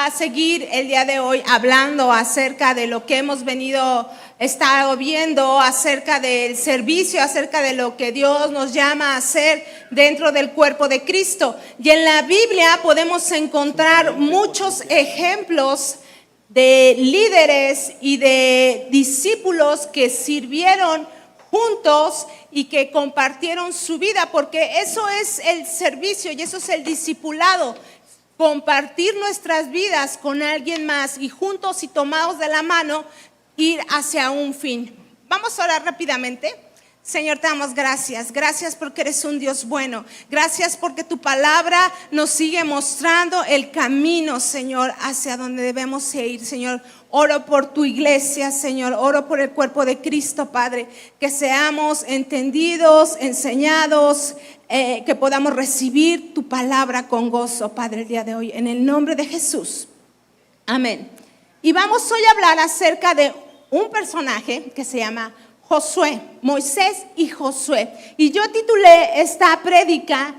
a seguir el día de hoy hablando acerca de lo que hemos estado viendo, acerca del servicio, acerca de lo que Dios nos llama a hacer dentro del cuerpo de Cristo. Y en la Biblia podemos encontrar muchos ejemplos de líderes y de discípulos que sirvieron juntos y que compartieron su vida, porque eso es el servicio y eso es el discipulado. Compartir nuestras vidas con alguien más y juntos y tomados de la mano ir hacia un fin. Vamos a orar rápidamente. Señor, te damos gracias. Gracias porque eres un Dios bueno. Gracias porque tu palabra nos sigue mostrando el camino, Señor, hacia donde debemos ir, Señor. Oro por tu iglesia, Señor. Oro por el cuerpo de Cristo, Padre. Que seamos entendidos, enseñados, que podamos recibir tu palabra con gozo, Padre, el día de hoy. En el nombre de Jesús. Amén. Y vamos hoy a hablar acerca de un personaje que se llama Josué, Moisés y Josué. Y yo titulé esta prédica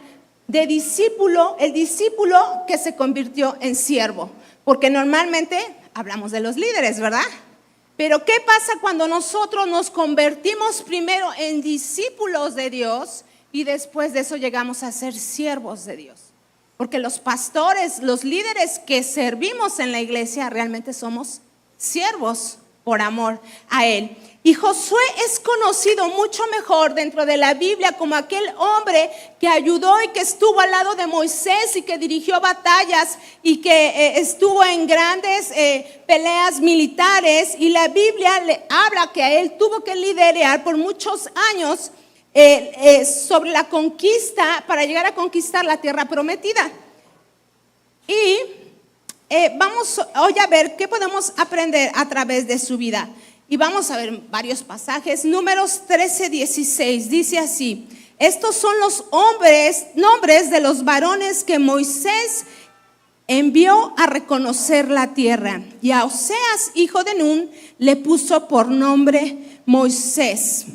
de discípulo, el discípulo que se convirtió en siervo. Porque normalmente hablamos de los líderes, ¿verdad? Pero ¿qué pasa cuando nosotros nos convertimos primero en discípulos de Dios y después de eso llegamos a ser siervos de Dios? Porque los pastores, los líderes que servimos en la iglesia realmente somos siervos por amor a Él. Y Josué es conocido mucho mejor dentro de la Biblia como aquel hombre que ayudó y que estuvo al lado de Moisés y que dirigió batallas y que estuvo en grandes peleas militares. Y la Biblia le habla que a él tuvo que liderar por muchos años sobre la conquista para llegar a conquistar la tierra prometida. Y vamos hoy a ver qué podemos aprender a través de su vida. Y vamos a ver varios pasajes. Números 13:16 dice así: estos son los nombres de los varones que Moisés envió a reconocer la tierra. Y a Oseas, hijo de Nun, le puso por nombre Moisés.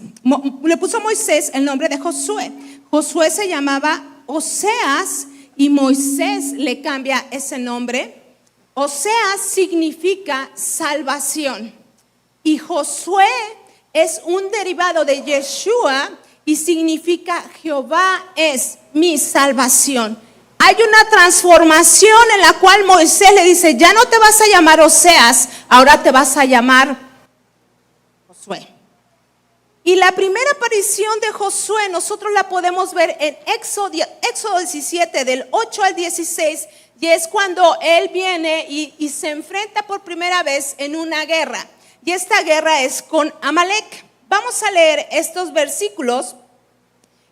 Le puso Moisés el nombre de Josué. Josué se llamaba Oseas y Moisés le cambia ese nombre. Oseas significa salvación. Y Josué es un derivado de Yeshua y significa Jehová es mi salvación. Hay una transformación en la cual Moisés le dice: ya no te vas a llamar Oseas, ahora te vas a llamar Josué. Y la primera aparición de Josué nosotros la podemos ver en Éxodo 17 del 8 al 16, y es cuando él viene y se enfrenta por primera vez en una guerra. Y esta guerra es con Amalek. Vamos a leer estos versículos.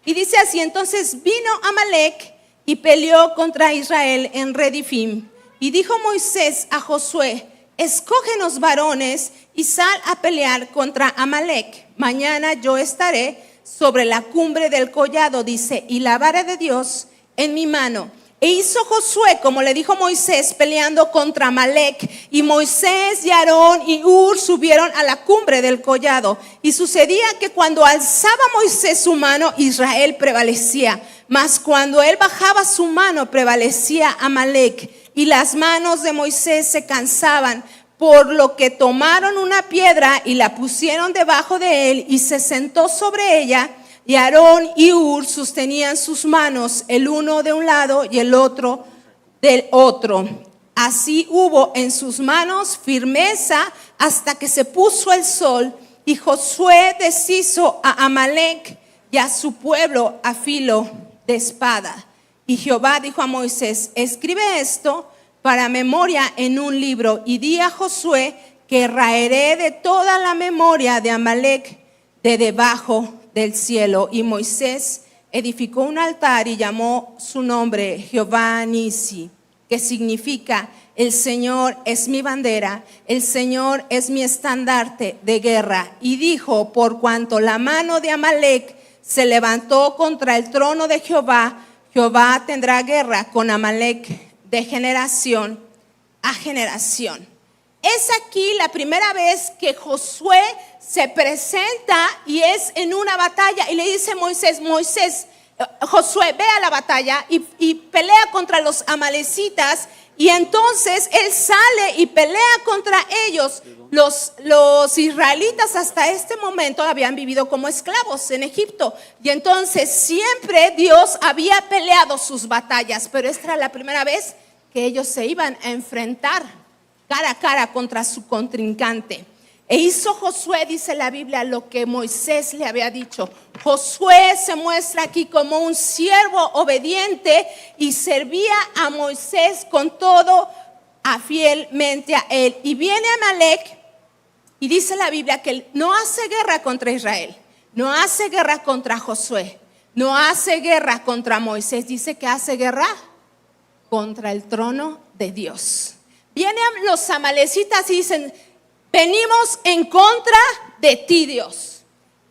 Y dice así: entonces vino Amalek y peleó contra Israel en Redifim. Y dijo Moisés a Josué: escógenos varones y sal a pelear contra Amalek. Mañana yo estaré sobre la cumbre del collado, dice, y la vara de Dios en mi mano. E hizo Josué como le dijo Moisés, peleando contra Amalek. Y Moisés y Aarón y Hur subieron a la cumbre del collado. Y sucedía que cuando alzaba Moisés su mano, Israel prevalecía. Mas cuando él bajaba su mano, prevalecía Amalek. Y las manos de Moisés se cansaban, por lo que tomaron una piedra y la pusieron debajo de él, y se sentó sobre ella. Y Aarón y Hur sostenían sus manos, el uno de un lado y el otro del otro. Así hubo en sus manos firmeza hasta que se puso el sol. Y Josué deshizo a Amalek y a su pueblo a filo de espada. Y Jehová dijo a Moisés: escribe esto para memoria en un libro, y di a Josué que raeré de toda la memoria de Amalek de debajo del cielo. Y Moisés edificó un altar y llamó su nombre Jehová Nisi, que significa: el Señor es mi bandera, el Señor es mi estandarte de guerra. Y dijo: por cuanto la mano de Amalek se levantó contra el trono de Jehová, Jehová tendrá guerra con Amalek de generación a generación. Es aquí la primera vez que Josué se presenta y es en una batalla, y le dice Josué, ve a la batalla y pelea contra los amalecitas. Y entonces él sale y pelea contra ellos. Los israelitas hasta este momento habían vivido como esclavos en Egipto. Y entonces siempre Dios había peleado sus batallas. Pero esta era la primera vez que ellos se iban a enfrentar cara a cara contra su contrincante. E hizo Josué, dice la Biblia, lo que Moisés le había dicho. Josué se muestra aquí como un siervo obediente y servía a Moisés con todo fielmente a él. Y viene Amalek y dice la Biblia que él no hace guerra contra Israel, no hace guerra contra Josué, no hace guerra contra Moisés. Dice que hace guerra contra el trono de Dios. Vienen los amalecitas y dicen: venimos en contra de ti, Dios.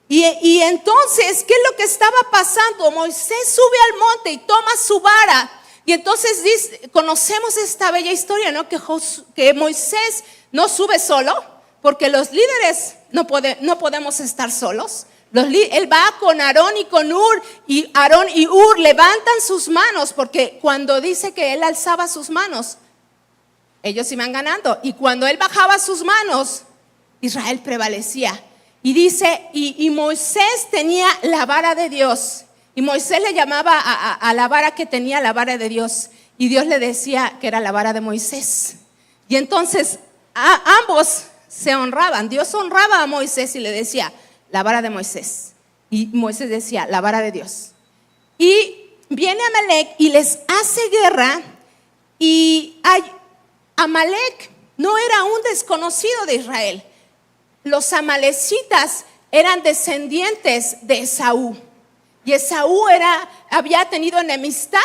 Y entonces, ¿qué es lo que estaba pasando? Moisés sube al monte y toma su vara. Y entonces conocemos esta bella historia, ¿no? Que Moisés no sube solo, porque los líderes no podemos estar solos. Él va con Aarón y con Hur, y Aarón y Hur levantan sus manos, porque cuando dice que él alzaba sus manos, ellos iban ganando. Y cuando él bajaba sus manos, Israel prevalecía. Y dice, y Moisés tenía la vara de Dios. Y Moisés le llamaba a la vara que tenía la vara de Dios. Y Dios le decía que era la vara de Moisés. Y entonces ambos se honraban. Dios honraba a Moisés y le decía, la vara de Moisés. Y Moisés decía, la vara de Dios. Y viene Amalek y les hace guerra. Y Amalek no era un desconocido de Israel. Los amalecitas eran descendientes de Esaú. Y Esaú había tenido enemistad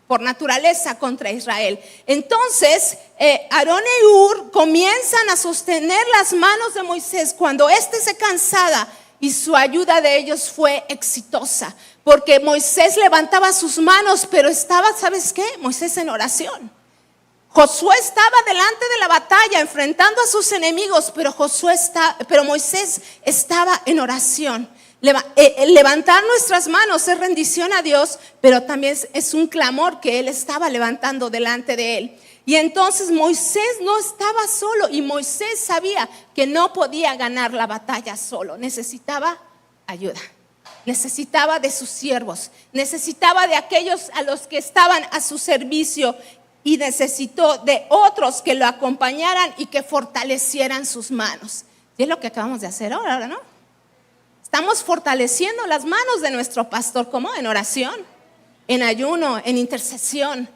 por naturaleza contra Israel. Entonces, Aarón y Hur comienzan a sostener las manos de Moisés cuando éste se cansaba, y su ayuda de ellos fue exitosa. Porque Moisés levantaba sus manos, pero estaba, ¿sabes qué? Moisés en oración. Josué estaba delante de la batalla enfrentando a sus enemigos, pero Moisés estaba en oración. Levantar nuestras manos es rendición a Dios, pero también es un clamor que él estaba levantando delante de él. Y entonces Moisés no estaba solo, y Moisés sabía que no podía ganar la batalla solo. Necesitaba ayuda, necesitaba de sus siervos, necesitaba de aquellos a los que estaban a su servicio. Y necesitó de otros que lo acompañaran y que fortalecieran sus manos. Y es lo que acabamos de hacer ahora, ¿no? Estamos fortaleciendo las manos de nuestro pastor. ¿Cómo? En oración, en ayuno, en intercesión.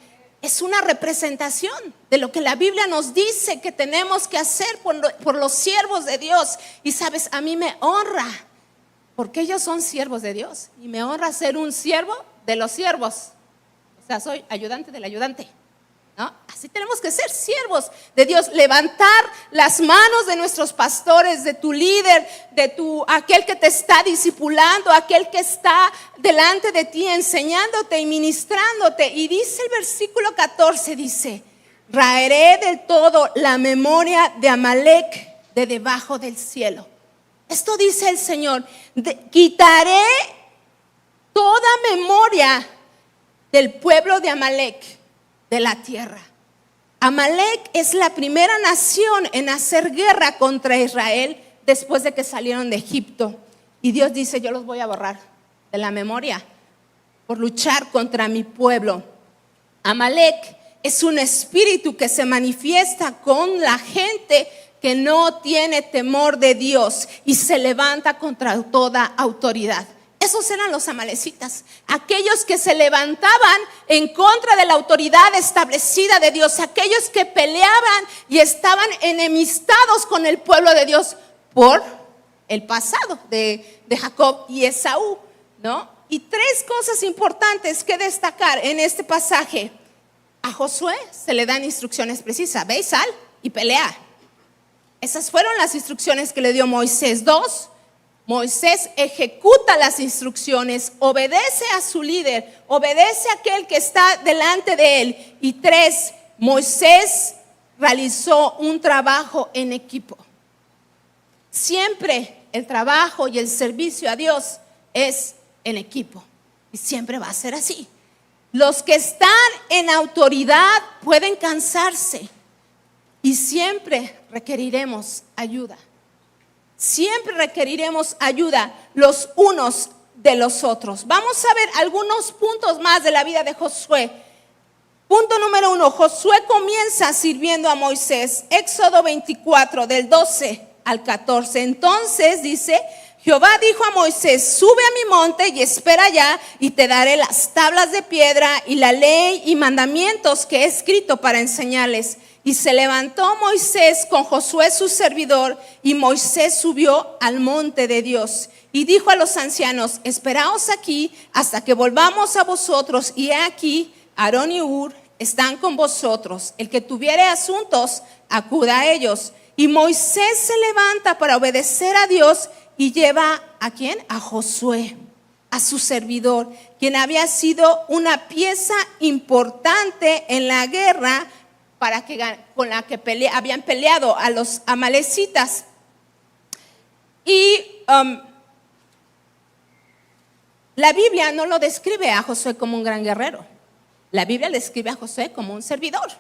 Es una representación de lo que la Biblia nos dice que tenemos que hacer por los siervos de Dios. Y sabes, a mí me honra, porque ellos son siervos de Dios. Y me honra ser un siervo de los siervos. O sea, soy ayudante del ayudante, ¿no? Así tenemos que ser siervos de Dios, levantar las manos de nuestros pastores, de tu líder, aquel que te está discipulando, aquel que está delante de ti enseñándote y ministrándote. Y dice el versículo 14, dice: raeré del todo la memoria de Amalek de debajo del cielo. Esto dice el Señor: quitaré toda memoria del pueblo de Amalek de la tierra. Amalek es la primera nación en hacer guerra contra Israel después de que salieron de Egipto. Y Dios dice: yo los voy a borrar de la memoria por luchar contra mi pueblo. Amalek es un espíritu que se manifiesta con la gente que no tiene temor de Dios y se levanta contra toda autoridad. Esos eran los amalecitas, aquellos que se levantaban en contra de la autoridad establecida de Dios, aquellos que peleaban y estaban enemistados con el pueblo de Dios por el pasado de Jacob y Esaú, ¿no? Y tres cosas importantes que destacar en este pasaje. A Josué se le dan instrucciones precisas: ve y sal y pelea. Esas fueron las instrucciones que le dio Moisés. 2, Moisés ejecuta las instrucciones, obedece a su líder, obedece a aquel que está delante de él. Y 3, Moisés realizó un trabajo en equipo. Siempre el trabajo y el servicio a Dios es en equipo, y siempre va a ser así. Los que están en autoridad pueden cansarse y siempre requeriremos ayuda. Siempre requeriremos ayuda los unos de los otros. Vamos a ver algunos puntos más de la vida de Josué. Punto número 1, Josué comienza sirviendo a Moisés. Éxodo 24, del 12 al 14. Entonces dice, Jehová dijo a Moisés, sube a mi monte y espera allá, y te daré las tablas de piedra y la ley y mandamientos que he escrito para enseñarles. Y se levantó Moisés con Josué su servidor, y Moisés subió al monte de Dios. Y dijo a los ancianos, esperaos aquí hasta que volvamos a vosotros, y he aquí, Aarón y Hur están con vosotros. El que tuviere asuntos, acuda a ellos. Y Moisés se levanta para obedecer a Dios y lleva ¿a quién? A Josué, a su servidor, quien había sido una pieza importante en la guerra con la que habían peleado a los amalecitas. Y la Biblia no lo describe a Josué como un gran guerrero. La Biblia le describe a Josué como un servidor.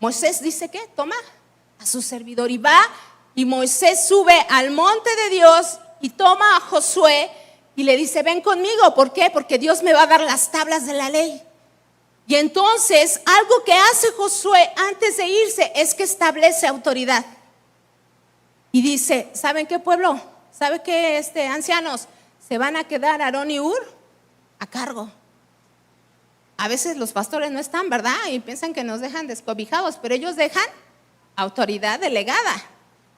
Moisés dice que toma a su servidor y va, y Moisés sube al monte de Dios y toma a Josué y le dice, ven conmigo. ¿Por qué? Porque Dios me va a dar las tablas de la ley. Y entonces algo que hace Josué antes de irse es que establece autoridad. Y dice, ¿saben qué, pueblo? ¿Saben qué, ancianos? Se van a quedar Aarón y Hur a cargo. A veces los pastores no están, ¿verdad? Y piensan que nos dejan descobijados, pero ellos dejan autoridad delegada.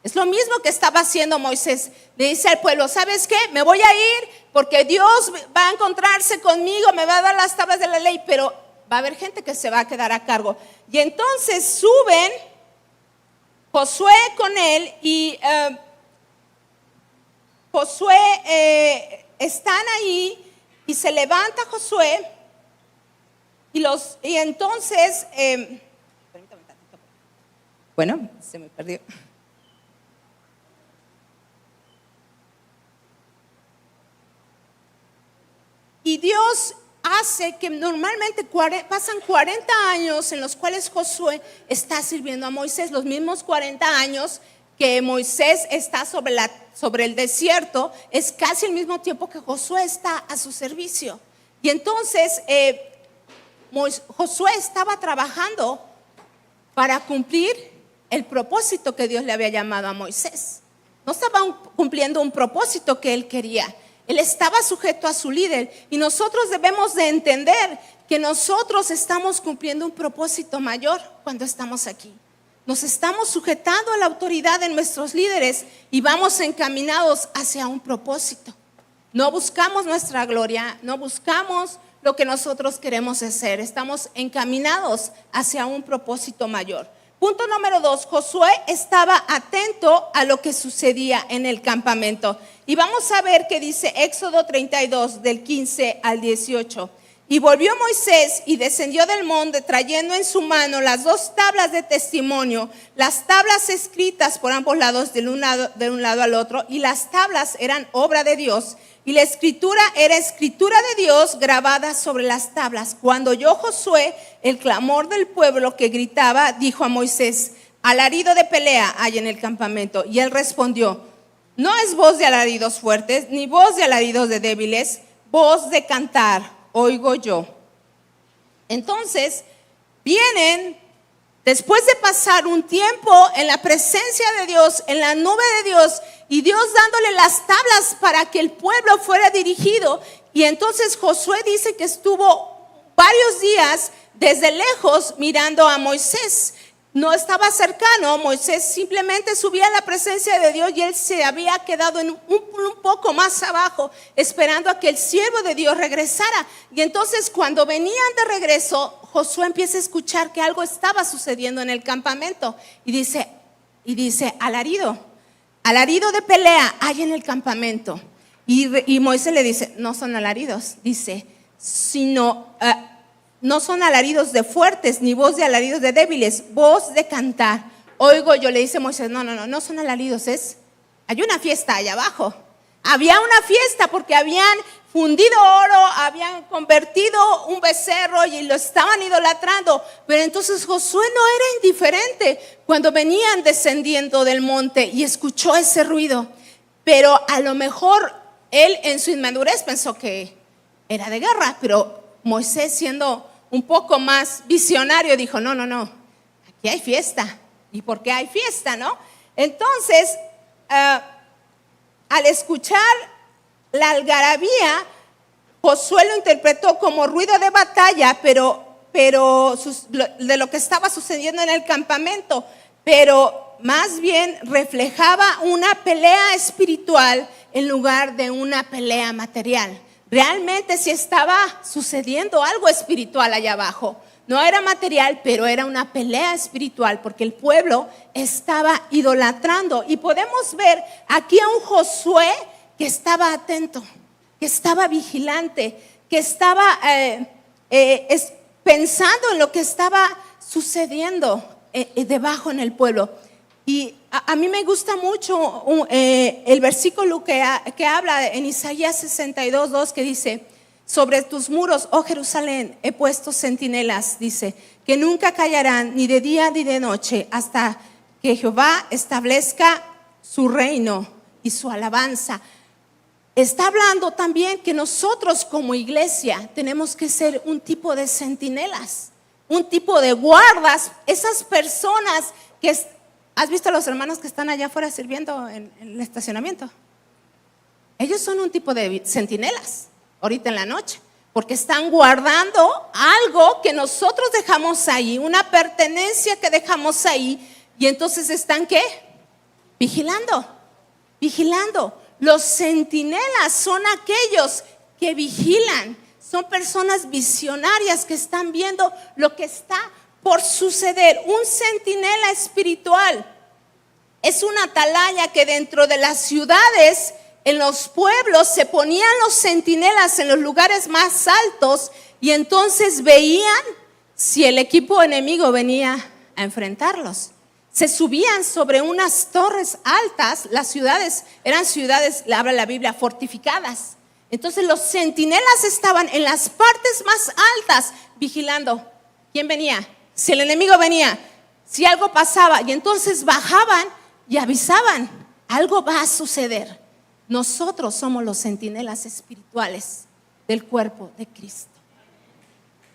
Es lo mismo que estaba haciendo Moisés. Le dice al pueblo, ¿sabes qué? Me voy a ir porque Dios va a encontrarse conmigo, me va a dar las tablas de la ley, pero va a haber gente que se va a quedar a cargo. Y entonces suben Josué con él, y Josué están ahí, y se levanta Josué y entonces permítame tantito. Bueno, se me perdió. Y Dios hace que normalmente pasan 40 años en los cuales Josué está sirviendo a Moisés, los mismos 40 años que Moisés está sobre el desierto, es casi el mismo tiempo que Josué está a su servicio. Y entonces Josué estaba trabajando para cumplir el propósito que Dios le había llamado a Moisés. No estaba cumpliendo un propósito que él quería. Él estaba sujeto a su líder, y nosotros debemos de entender que nosotros estamos cumpliendo un propósito mayor cuando estamos aquí. Nos estamos sujetando a la autoridad de nuestros líderes y vamos encaminados hacia un propósito. No buscamos nuestra gloria, no buscamos lo que nosotros queremos hacer. Estamos encaminados hacia un propósito mayor. Punto número 2, Josué estaba atento a lo que sucedía en el campamento. Y vamos a ver qué dice Éxodo 32, del 15 al 18. Y volvió Moisés y descendió del monte, trayendo en su mano las 2 tablas de testimonio, las tablas escritas por ambos lados de un lado al otro, y las tablas eran obra de Dios, y la escritura era escritura de Dios grabada sobre las tablas. Cuando oyó Josué el clamor del pueblo que gritaba, dijo a Moisés, alarido de pelea hay en el campamento. Y él respondió, no es voz de alaridos fuertes, ni voz de alaridos de débiles, voz de cantar oigo yo. Entonces vienen, después de pasar un tiempo en la presencia de Dios, en la nube de Dios, y Dios dándole las tablas para que el pueblo fuera dirigido. Y entonces Josué dice que estuvo varios días desde lejos mirando a Moisés. No estaba cercano, Moisés simplemente subía a la presencia de Dios, y él se había quedado en un poco más abajo, esperando a que el siervo de Dios regresara. Y entonces cuando venían de regreso, Josué empieza a escuchar que algo estaba sucediendo en el campamento, y dice alarido de pelea hay en el campamento. Y Moisés le dice, no son alaridos, dice, sino no son alaridos de fuertes, ni voz de alaridos de débiles, voz de cantar oigo yo. Le dice Moisés, no son alaridos, hay una fiesta allá abajo. Había una fiesta porque habían fundido oro, habían convertido un becerro y lo estaban idolatrando. Pero entonces Josué no era indiferente cuando venían descendiendo del monte y escuchó ese ruido. Pero a lo mejor él en su inmadurez pensó que era de guerra, pero Moisés, siendo un poco más visionario, dijo, no, aquí hay fiesta. ¿Y por qué hay fiesta, no? Entonces, al escuchar la algarabía, Josué lo interpretó como ruido de batalla, pero de lo que estaba sucediendo en el campamento, pero más bien reflejaba una pelea espiritual en lugar de una pelea material. Realmente sí estaba sucediendo algo espiritual allá abajo. No era material, pero era una pelea espiritual porque el pueblo estaba idolatrando. Y podemos ver aquí a un Josué que estaba atento, que estaba vigilante, que estaba pensando en lo que estaba sucediendo debajo en el pueblo. Y a mí me gusta mucho el versículo que habla en Isaías 62:2, que dice: sobre tus muros, oh Jerusalén, he puesto centinelas, dice, que nunca callarán ni de día ni de noche, hasta que Jehová establezca su reino y su alabanza. Está hablando también que nosotros como iglesia tenemos que ser un tipo de centinelas, un tipo de guardas, esas personas que... ¿Has visto a los hermanos que están allá afuera sirviendo en el estacionamiento? Ellos son un tipo de centinelas ahorita en la noche, porque están guardando algo que nosotros dejamos ahí, una pertenencia que dejamos ahí, y entonces están ¿qué? Vigilando. Los centinelas son aquellos que vigilan, son personas visionarias que están viendo lo que está por suceder. Un centinela espiritual es una atalaya que dentro de las ciudades, en los pueblos, se ponían los centinelas en los lugares más altos y entonces veían si el equipo enemigo venía a enfrentarlos. Se subían sobre unas torres altas. Las ciudades eran ciudades, habla la Biblia, fortificadas. Entonces los centinelas estaban en las partes más altas vigilando. ¿Quién venía? Si el enemigo venía, si algo pasaba, y entonces bajaban y avisaban, algo va a suceder. Nosotros somos los centinelas espirituales del cuerpo de Cristo.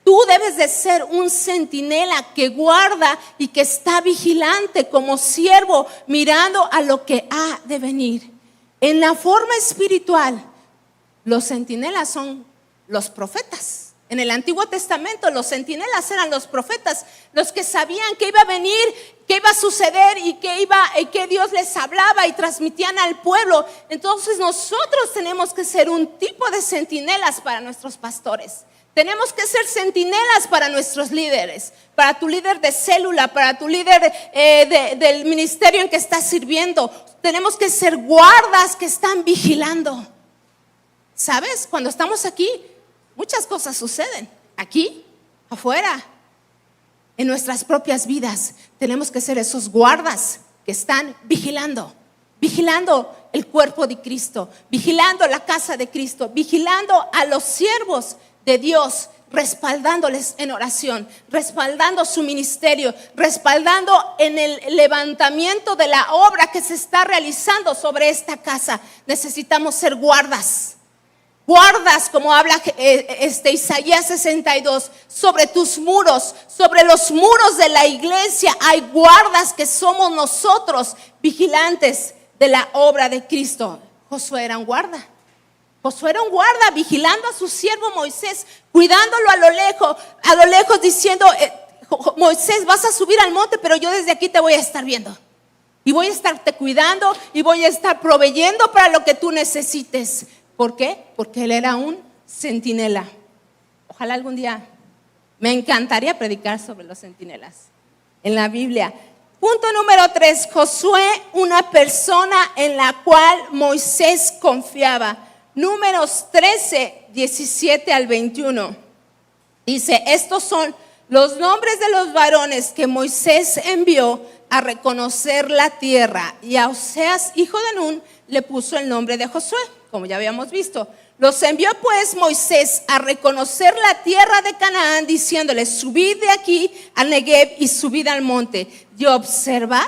Tú debes de ser un centinela que guarda y que está vigilante como siervo, mirando a lo que ha de venir. En la forma espiritual, los centinelas son los profetas. En el Antiguo Testamento los centinelas eran los profetas, los que sabían que iba a venir, que iba a suceder y que Dios les hablaba y transmitían al pueblo. Entonces nosotros tenemos que ser un tipo de centinelas para nuestros pastores. Tenemos que ser centinelas para nuestros líderes, para tu líder de célula, para tu líder del ministerio en que estás sirviendo. Tenemos que ser guardas que están vigilando. ¿Sabes? Cuando estamos aquí, muchas cosas suceden, aquí, afuera, en nuestras propias vidas. Tenemos que ser esos guardas que están vigilando el cuerpo de Cristo, vigilando la casa de Cristo, vigilando a los siervos de Dios, respaldándoles en oración, respaldando su ministerio, respaldando en el levantamiento de la obra que se está realizando sobre esta casa. Necesitamos ser guardas, como habla Isaías 62, sobre tus muros, sobre los muros de la iglesia hay guardas que somos nosotros, vigilantes de la obra de Cristo. Josué era un guarda vigilando a su siervo Moisés, cuidándolo a lo lejos diciendo: Moisés, vas a subir al monte, pero yo desde aquí te voy a estar viendo y voy a estarte cuidando y voy a estar proveyendo para lo que tú necesites. ¿Por qué? Porque él era un centinela. Ojalá algún día, me encantaría predicar sobre los centinelas en la Biblia. Punto número 3, Josué, una persona en la cual Moisés confiaba. Números 13, 17 al 21. Dice: estos son los nombres de los varones que Moisés envió a reconocer la tierra. Y a Oseas, hijo de Nun, le puso el nombre de Josué, como ya habíamos visto. Los envió pues Moisés a reconocer la tierra de Canaán, diciéndoles: subid de aquí al Negev y subid al monte. Y observad,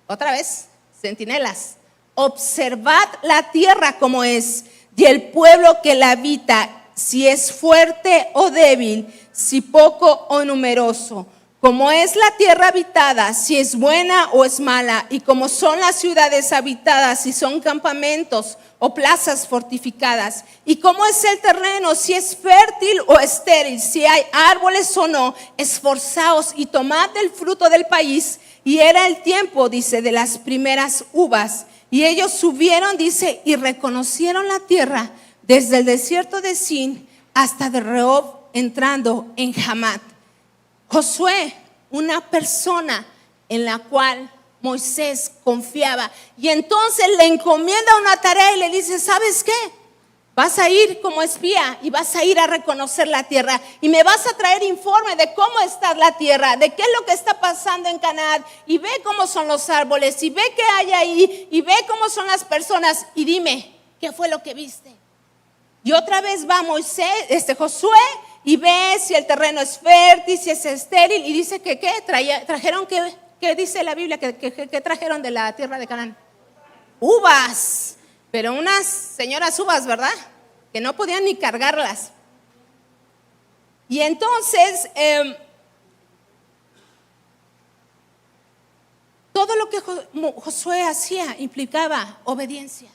otra vez, centinelas, observad la tierra como es, y el pueblo que la habita, si es fuerte o débil, si poco o numeroso. Como es la tierra habitada, si es buena o es mala, y como son las ciudades habitadas, si son campamentos o plazas fortificadas, y cómo es el terreno, si es fértil o estéril, si hay árboles o no. Esforzaos y tomad del fruto del país. Y era el tiempo, dice, de las primeras uvas. Y ellos subieron, dice, y reconocieron la tierra desde el desierto de Sin hasta de Rehob, entrando en Hamat. Josué, una persona en la cual Moisés confiaba, y entonces le encomienda una tarea y le dice: ¿sabes qué? Vas a ir como espía y vas a ir a reconocer la tierra y me vas a traer informe de cómo está la tierra, de qué es lo que está pasando en Canaán, y ve cómo son los árboles, y ve qué hay ahí, y ve cómo son las personas, y dime, ¿qué fue lo que viste? Y otra vez va Josué, y ve si el terreno es fértil, si es estéril, y dice que ¿qué? Trajeron, ¿qué dice la Biblia? ¿Qué trajeron de la tierra de Canaán? Uvas, pero unas señoras uvas, ¿verdad? Que no podían ni cargarlas. Y entonces, todo lo que Josué hacía implicaba obediencia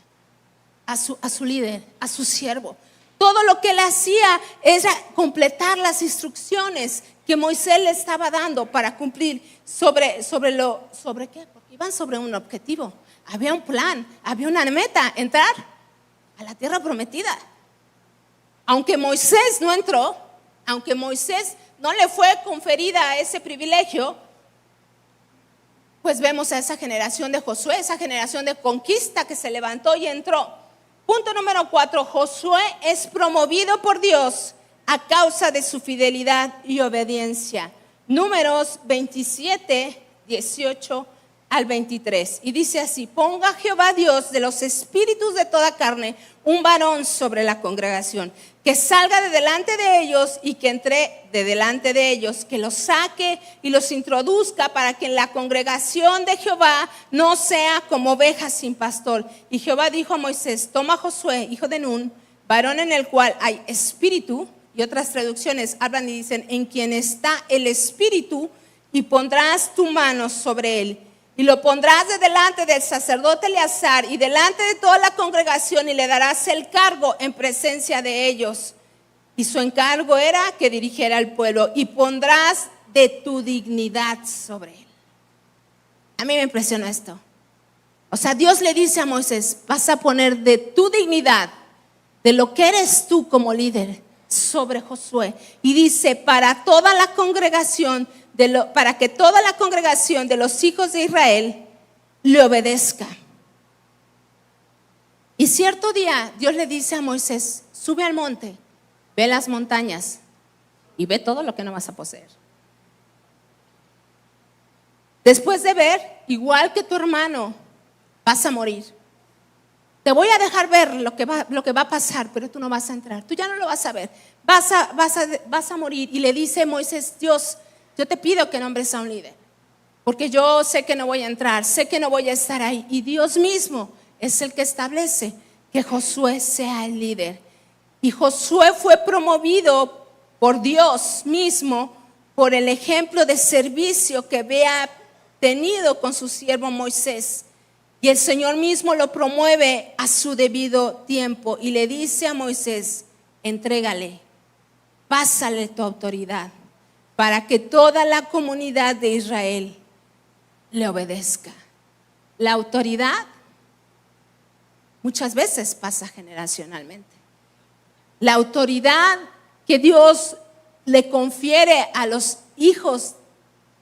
a su líder, a su siervo. Todo lo que él hacía era completar las instrucciones que Moisés le estaba dando para cumplir sobre qué, porque iban sobre un objetivo. Había un plan, había una meta: entrar a la tierra prometida. Aunque Moisés no entró, aunque Moisés no le fue conferida ese privilegio, pues vemos a esa generación de Josué, esa generación de conquista que se levantó y entró. Punto número 4, Josué es promovido por Dios a causa de su fidelidad y obediencia. Números 27, 18 al 23. Y dice así: ponga Jehová Dios de los espíritus de toda carne un varón sobre la congregación, que salga de delante de ellos y que entre de delante de ellos, que los saque y los introduzca, para que en la congregación de Jehová no sea como ovejas sin pastor. Y Jehová dijo a Moisés: toma a Josué, hijo de Nun, varón en el cual hay espíritu, y otras traducciones hablan y dicen: en quien está el espíritu, y pondrás tu mano sobre él. Y lo pondrás de delante del sacerdote Eleazar y delante de toda la congregación, y le darás el cargo en presencia de ellos. Y su encargo era que dirigiera al pueblo, y pondrás de tu dignidad sobre él. A mí me impresionó esto. O sea, Dios le dice a Moisés: vas a poner de tu dignidad, de lo que eres tú como líder, sobre Josué. Y dice: para toda la congregación, para que toda la congregación de los hijos de Israel le obedezca. Y cierto día Dios le dice a Moisés: sube al monte, ve las montañas y ve todo lo que no vas a poseer. Después de ver, igual que tu hermano, vas a morir. Te voy a dejar ver lo que va a pasar, pero tú no vas a entrar. Tú ya no lo vas a ver. Vas a morir. Y le dice Moisés: Dios, yo te pido que nombres a un líder, porque yo sé que no voy a entrar, sé que no voy a estar ahí. Y Dios mismo es el que establece que Josué sea el líder. Y Josué fue promovido por Dios mismo por el ejemplo de servicio que había tenido con su siervo Moisés. Y el Señor mismo lo promueve a su debido tiempo y le dice a Moisés: entrégale, pásale tu autoridad, para que toda la comunidad de Israel le obedezca. La autoridad muchas veces pasa generacionalmente. La autoridad que Dios le confiere a los hijos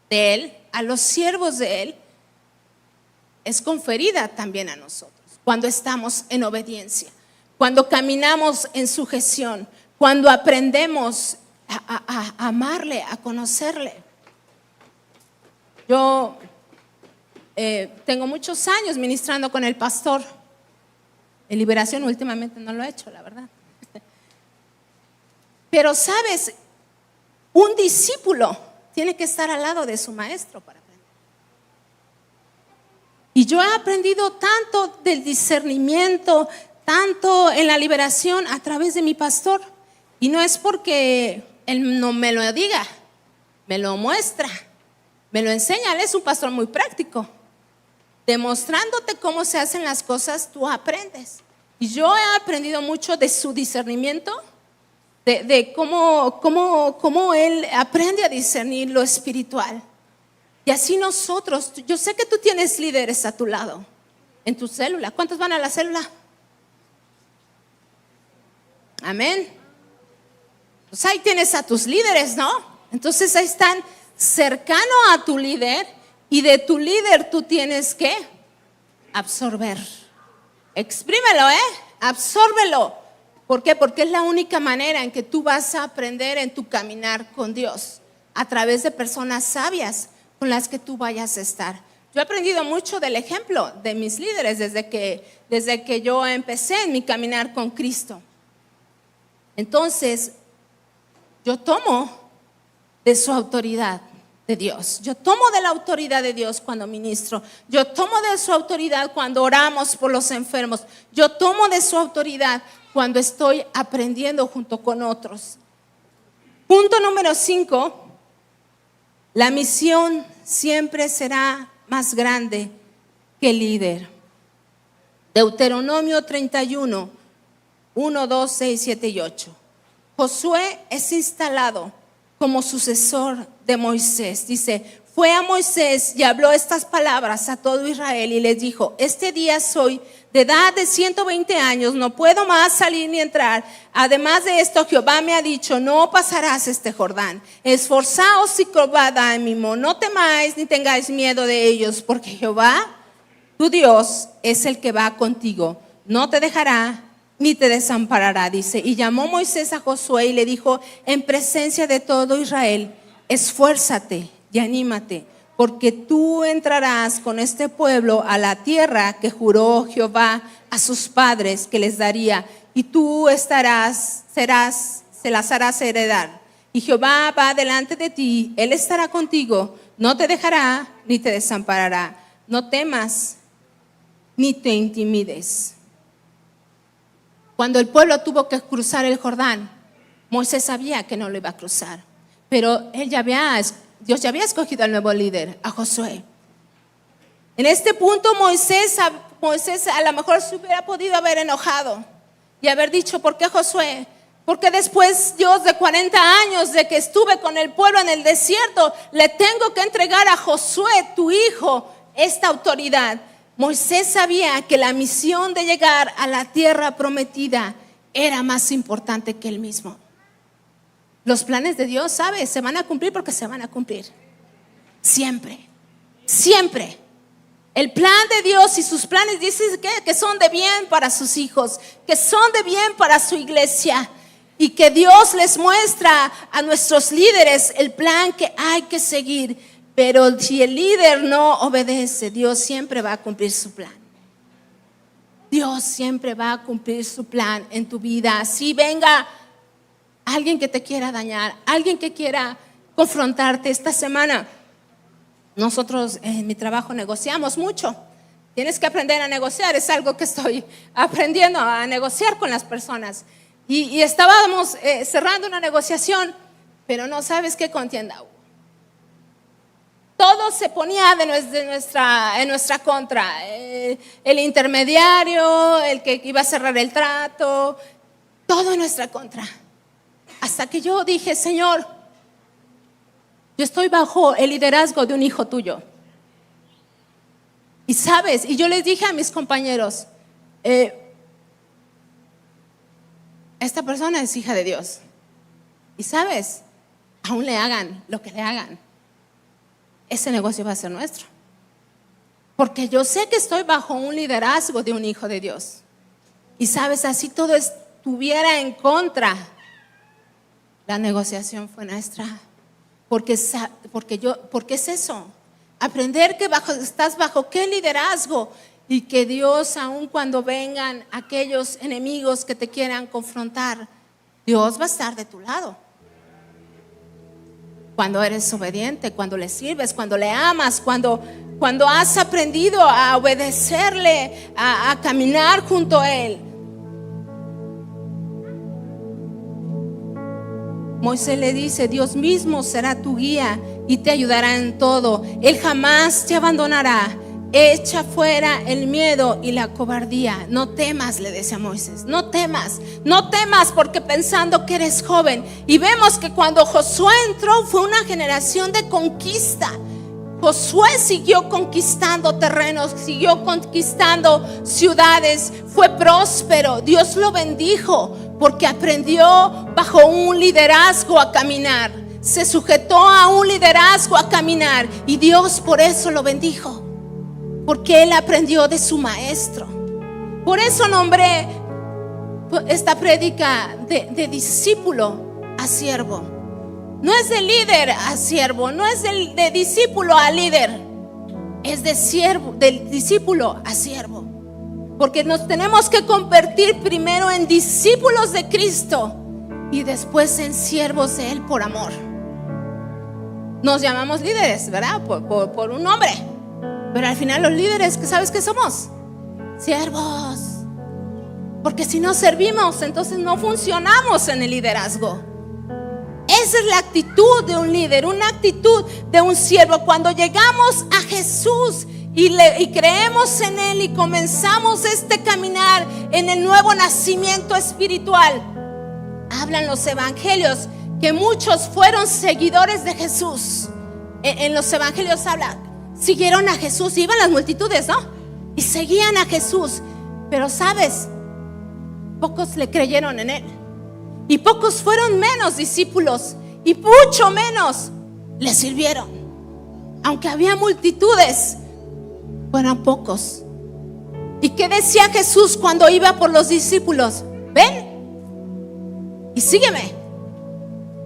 de Él, a los siervos de Él, es conferida también a nosotros cuando estamos en obediencia, cuando caminamos en sujeción, cuando aprendemos a amarle, a conocerle. Yo tengo muchos años ministrando con el pastor. En Liberación últimamente no lo he hecho, la verdad. Pero sabes, un discípulo tiene que estar al lado de su maestro para aprender. Y yo he aprendido tanto del discernimiento, tanto en la liberación a través de mi pastor. Y no es porque él no me lo diga, me lo muestra, me lo enseña. Él es un pastor muy práctico. Demostrándote cómo se hacen las cosas, tú aprendes. Y yo he aprendido mucho de su discernimiento, de cómo él aprende a discernir lo espiritual. Y así nosotros, yo sé que tú tienes líderes a tu lado, en tu célula. ¿Cuántos van a la célula? Amén. Pues ahí tienes a tus líderes, ¿no? Entonces ahí están cercano a tu líder. Y de tu líder tú tienes que absorber. Exprímelo, absórbelo. ¿Por qué? Porque es la única manera en que tú vas a aprender en tu caminar con Dios, a través de personas sabias con las que tú vayas a estar. Yo he aprendido mucho del ejemplo de mis líderes desde que yo empecé en mi caminar con Cristo. Entonces, yo tomo de su autoridad de Dios. Yo tomo de la autoridad de Dios cuando ministro. Yo tomo de su autoridad cuando oramos por los enfermos. Yo tomo de su autoridad cuando estoy aprendiendo junto con otros. Punto número 5. La misión siempre será más grande que el líder. Deuteronomio 31, 1, 2, 6, 7 y 8. Josué es instalado como sucesor de Moisés. Dice, fue a Moisés y habló estas palabras a todo Israel y les dijo, este día soy de edad de 120 años, no puedo más salir ni entrar. Además de esto, Jehová me ha dicho, no pasarás este Jordán. Esforzaos y probad ánimo, no temáis ni tengáis miedo de ellos, porque Jehová, tu Dios, es el que va contigo. No te dejará ni te desamparará, dice. Y llamó Moisés a Josué y le dijo en presencia de todo Israel, esfuérzate y anímate, porque tú entrarás con este pueblo a la tierra que juró Jehová a sus padres que les daría, y tú se las harás heredar. Y Jehová va delante de ti, Él estará contigo, no te dejará ni te desamparará. No temas ni te intimides. Cuando el pueblo tuvo que cruzar el Jordán, Moisés sabía que no lo iba a cruzar, pero Dios ya había escogido al nuevo líder, a Josué. En este punto Moisés a lo mejor se hubiera podido haber enojado y haber dicho, ¿por qué Josué? Porque después Dios, de 40 años de que estuve con el pueblo en el desierto, le tengo que entregar a Josué, tu hijo, esta autoridad. Moisés sabía que la misión de llegar a la tierra prometida era más importante que él mismo. Los planes de Dios, ¿sabes? Se van a cumplir porque se van a cumplir. Siempre, siempre. El plan de Dios y sus planes dicen que son de bien para sus hijos, que son de bien para su iglesia, y que Dios les muestra a nuestros líderes el plan que hay que seguir. Pero si el líder no obedece, Dios siempre va a cumplir su plan. Dios siempre va a cumplir su plan en tu vida. Si venga alguien que te quiera dañar, alguien que quiera confrontarte esta semana. Nosotros en mi trabajo negociamos mucho. Tienes que aprender a negociar, es algo que estoy aprendiendo a negociar con las personas. Y estábamos cerrando una negociación, pero no sabes qué contienda hubo. Todo se ponía en nuestra contra. El intermediario, el que iba a cerrar el trato, todo en nuestra contra. Hasta que yo dije, Señor, yo estoy bajo el liderazgo de un hijo tuyo. Y sabes, y yo les dije a mis compañeros, esta persona es hija de Dios. Y sabes, aún le hagan lo que le hagan, ese negocio va a ser nuestro. Porque yo sé que estoy bajo un liderazgo de un hijo de Dios. Y sabes, así todo estuviera en contra, la negociación fue nuestra. Porque es eso. Aprender que estás bajo qué liderazgo y que Dios, aun cuando vengan aquellos enemigos que te quieran confrontar, Dios va a estar de tu lado. Cuando eres obediente, cuando le sirves, cuando le amas, cuando has aprendido a obedecerle, a caminar junto a Él. Moisés le dice: Dios mismo será tu guía y te ayudará en todo. Él jamás te abandonará. Echa fuera el miedo y la cobardía. No temas, le decía Moisés, no temas porque pensando que eres joven. Y vemos que cuando Josué entró fue una generación de conquista. Josué siguió conquistando terrenos, siguió conquistando ciudades, fue próspero. Dios lo bendijo porque aprendió bajo un liderazgo a caminar. Se sujetó a un liderazgo a caminar y Dios por eso lo bendijo, porque él aprendió de su maestro. Por eso nombré esta prédica de discípulo a siervo. No es de líder a siervo, no es de discípulo a líder, es de siervo, del discípulo a siervo. Porque nos tenemos que convertir primero en discípulos de Cristo y después en siervos de Él por amor. Nos llamamos líderes, ¿verdad? Por un nombre. Pero al final los líderes, ¿sabes qué somos? Siervos. Porque si no servimos, entonces no funcionamos en el liderazgo. Esa es la actitud de un líder, una actitud de un siervo. Cuando llegamos a Jesús y creemos en Él y comenzamos este caminar en el nuevo nacimiento espiritual, hablan los evangelios que muchos fueron seguidores de Jesús. En los evangelios habla, siguieron a Jesús, iban las multitudes, ¿no? Y seguían a Jesús. Pero sabes, pocos le creyeron en Él. Y pocos fueron menos discípulos y mucho menos le sirvieron. Aunque había multitudes, fueron pocos. ¿Y qué decía Jesús cuando iba por los discípulos? Ven y sígueme.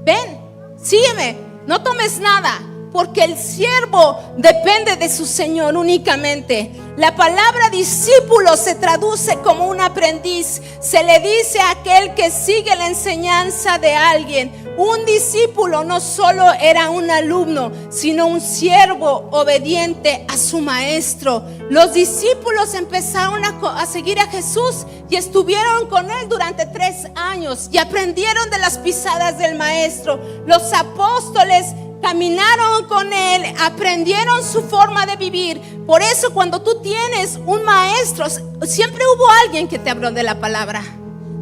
Ven, sígueme. No tomes nada, porque el siervo depende de su Señor únicamente. La palabra discípulo se traduce como un aprendiz. Se le dice a aquel que sigue la enseñanza de alguien. Un discípulo no solo era un alumno, sino un siervo obediente a su maestro. Los discípulos empezaron a seguir a Jesús y estuvieron con Él durante 3 años y aprendieron de las pisadas del maestro. Los apóstoles caminaron con Él, aprendieron su forma de vivir. Por eso cuando tú tienes un maestro, siempre hubo alguien que te habló de la palabra.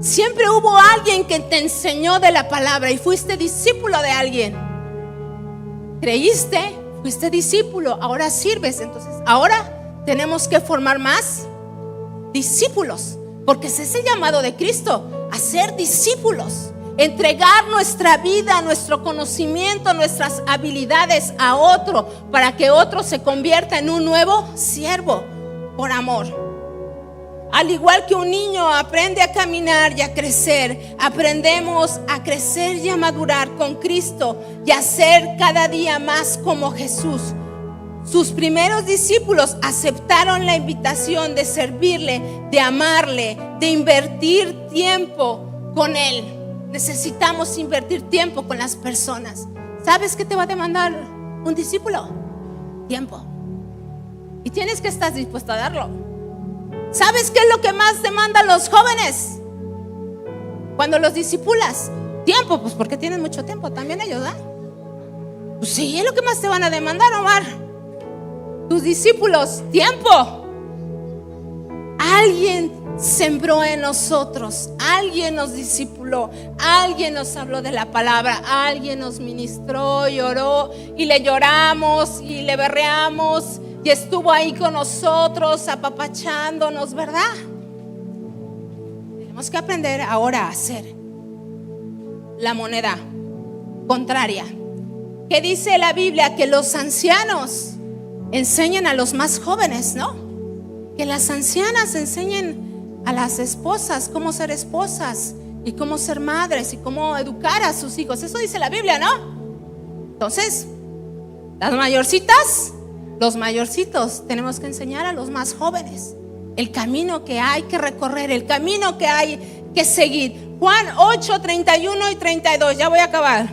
Siempre hubo alguien que te enseñó de la palabra y fuiste discípulo de alguien. Creíste, fuiste discípulo, ahora sirves. Entonces ahora tenemos que formar más discípulos, porque ese es el llamado de Cristo, a ser discípulos. Entregar nuestra vida, nuestro conocimiento, nuestras habilidades a otro, para que otro se convierta en un nuevo siervo por amor. Al igual que un niño aprende a caminar y a crecer, aprendemos a crecer y a madurar con Cristo y a ser cada día más como Jesús. Sus primeros discípulos aceptaron la invitación de servirle, de amarle, de invertir tiempo con Él. Necesitamos invertir tiempo con las personas. ¿Sabes qué te va a demandar un discípulo? Tiempo. Y tienes que estar dispuesto a darlo. ¿Sabes qué es lo que más demandan los jóvenes cuando los discipulas? Tiempo, pues porque tienen mucho tiempo también ellos, ¿verdad? Pues sí, es lo que más te van a demandar, Omar. Tus discípulos, tiempo. Alguien sembró en nosotros, alguien nos discipuló, alguien nos habló de la palabra, alguien nos ministró, lloró y le lloramos y le berreamos y estuvo ahí con nosotros apapachándonos, ¿verdad? Tenemos que aprender ahora a hacer la moneda contraria. ¿Qué dice la Biblia? Que los ancianos enseñen a los más jóvenes, ¿no? Que las ancianas enseñen a las esposas cómo ser esposas y cómo ser madres y cómo educar a sus hijos. Eso dice la Biblia, ¿no? Entonces, las mayorcitas los mayorcitos tenemos que enseñar a los más jóvenes el camino que hay que recorrer, el camino que hay que seguir. Juan 8, 31 y 32, ya voy a acabar.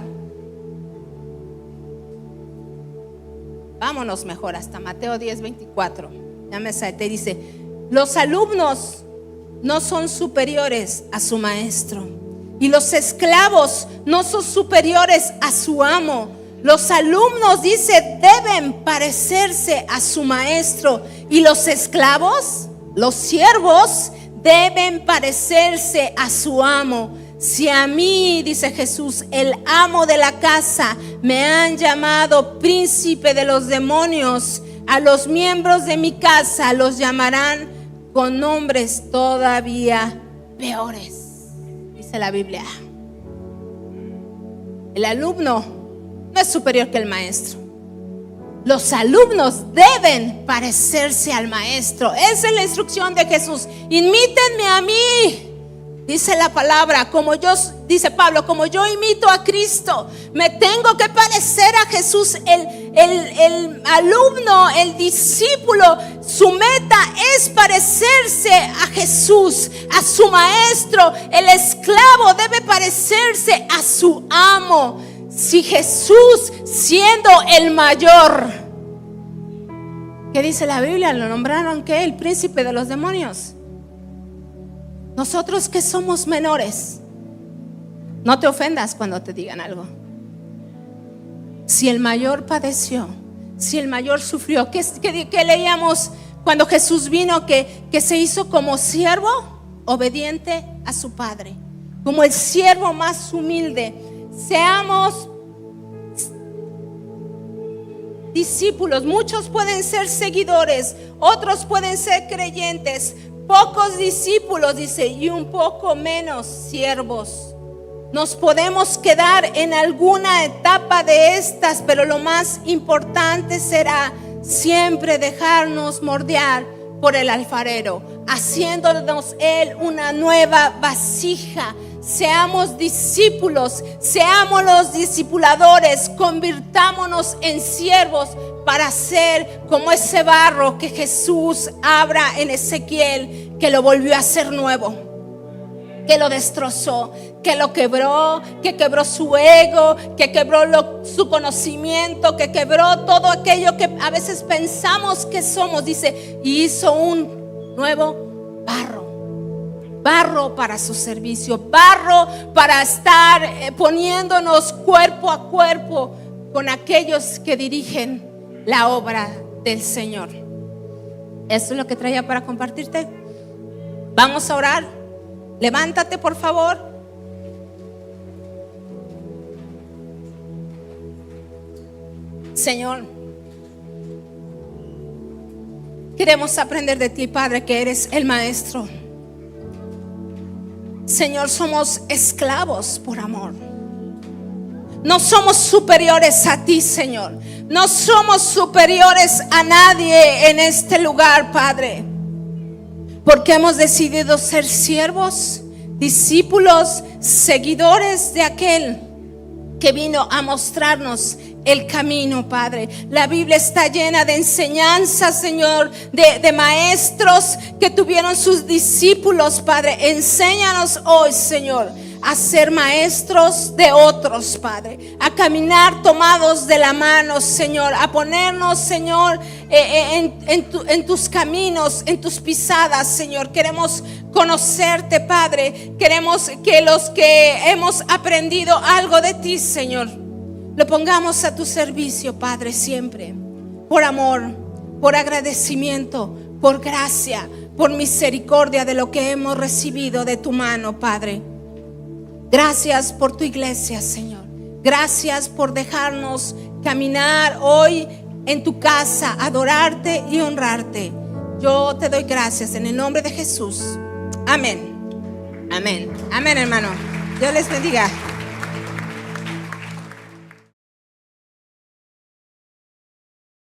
Vámonos mejor hasta Mateo 10, 24. Ya me salté, dice: los alumnos no son superiores a su maestro, y los esclavos no son superiores a su amo. Los alumnos, dice, deben parecerse a su maestro, y los esclavos, los siervos, deben parecerse a su amo. Si a mí, dice Jesús, el amo de la casa, me han llamado príncipe de los demonios, a los miembros de mi casa los llamarán con nombres todavía peores, dice la Biblia. El alumno no es superior que el maestro. Los alumnos deben parecerse al maestro. Esa es la instrucción de Jesús. Imítenme a mí, dice la palabra, dice Pablo, como yo imito a Cristo, me tengo que parecer a Jesús. El alumno, el discípulo, su meta es parecerse a Jesús, a su maestro. El esclavo debe parecerse a su amo. Si Jesús, siendo el mayor, ¿qué dice la Biblia? Lo nombraron, ¿qué? El príncipe de los demonios. Nosotros que somos menores, no te ofendas cuando te digan algo. Si el mayor padeció, si el mayor sufrió, ¿qué leíamos cuando Jesús vino? Que se hizo como siervo obediente a su Padre, como el siervo más humilde. Seamos discípulos. Muchos pueden ser seguidores, otros pueden ser creyentes, pocos discípulos, dice, y un poco menos siervos. Nos podemos quedar en alguna etapa de estas, pero lo más importante será siempre dejarnos moldear por el alfarero, haciéndonos Él una nueva vasija. Seamos discípulos, seamos los discipuladores, convirtámonos en siervos para ser como ese barro que Jesús habla en Ezequiel, que lo volvió a hacer nuevo, que lo destrozó, que lo quebró, que quebró su ego, que quebró su conocimiento, que quebró todo aquello que a veces pensamos que somos, dice, y hizo un nuevo barro para su servicio, barro para estar poniéndonos cuerpo a cuerpo con aquellos que dirigen la obra del Señor. Eso es lo que traía para compartirte. Vamos a orar. Levántate, por favor. Señor, queremos aprender de ti, Padre, que eres el maestro. Señor, somos esclavos por amor. No somos superiores a ti, Señor. No somos superiores a nadie en este lugar, Padre, porque hemos decidido ser siervos, discípulos, seguidores de aquel que vino a mostrarnos el camino, Padre. La Biblia está llena de enseñanzas, Señor, de maestros que tuvieron sus discípulos, Padre. Enséñanos hoy, Señor, a ser maestros de otros, Padre, a caminar tomados de la mano, Señor, a ponernos, Señor, en tus caminos, en tus pisadas, Señor. Queremos conocerte, Padre. Queremos que los que hemos aprendido algo de ti, Señor, lo pongamos a tu servicio, Padre, siempre, por amor, por agradecimiento, por gracia, por misericordia de lo que hemos recibido de tu mano, Padre. Gracias por tu iglesia, Señor. Gracias por dejarnos caminar hoy en tu casa, adorarte y honrarte. Yo te doy gracias en el nombre de Jesús. Amén. Amén. Amén, hermano. Dios les bendiga.